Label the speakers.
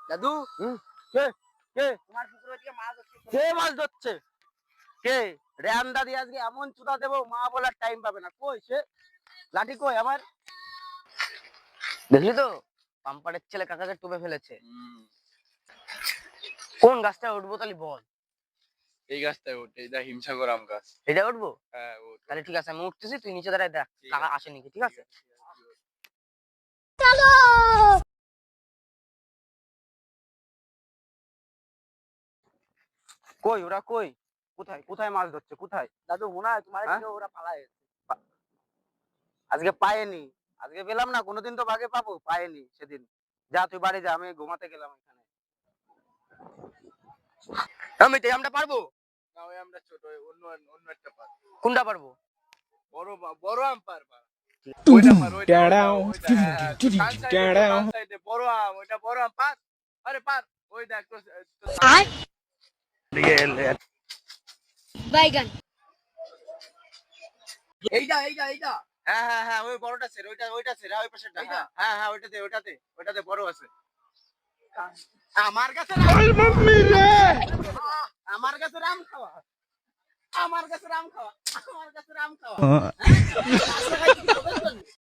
Speaker 1: দাদু
Speaker 2: কে কে
Speaker 1: তোমার পুকুরে থেকে মাছ হচ্ছে।
Speaker 2: কে মাছ ধরছে? কে? রেহান দাদি আজকে এমন চুদা দেবো মা বলার টাইম পাবে না। কই সে? লাঠি কই আমার?
Speaker 1: দেখলি তো পাম্পারের ছেলে কাকাকে টুপে ফেলেছে। কোন গাছটা উঠবো তাহলে বল।
Speaker 3: এই গাছটায় ওঠে, এটা হিমসাগর আম গাছ।
Speaker 1: এটা উঠবো?
Speaker 3: হ্যাঁ ওঠ।
Speaker 1: তাহলে ঠিক আছে, আমি উঠতেছি, তুই নিচে দাঁড়ায় দেখ কাকা আসে নাকি। ঠিক আছে?
Speaker 2: কই ওরা কই? কোথায় কোথায় মাছ ধরছে? কোথায়?
Speaker 1: দাদু মনে হয় তোমার
Speaker 2: হ্যাঁ?
Speaker 1: দিকে ওরা পালায়।
Speaker 2: আজকে পাইনি। আজকে পেলাম না, কোনোদিন তো বাগে পাবো, পাইনি সেদিন। যা তুই বাড়ি যা, আমি ঘুমাতে গেলাম এখানে।
Speaker 1: আমি তো আমরা পারবো।
Speaker 3: না ওই আমটা ছোট, ওই অন্য অন্য একটা পার।
Speaker 1: কোনটা পারবো?
Speaker 3: বড় আম পারবা। ওইটা পার, ওইটা
Speaker 4: Down.
Speaker 3: সাইডে বড় আম, ওইটা বড় আম পার। আরে পার, ওই দেখ তো
Speaker 5: বাইগান
Speaker 1: এইটা এইটা এইটা।
Speaker 2: হ্যাঁ হ্যাঁ হ্যাঁ, ওই বড়টা সের, ওইটা সের, ওই পাশেরটা।
Speaker 1: এইটা?
Speaker 2: হ্যাঁ হ্যাঁ, ওইটাতে বড় আছে। আমার কাছে আমার কাছে রাম খাওয়া, আমার কাছে রাম খাওয়া, আমার কাছে রাম খাওয়া।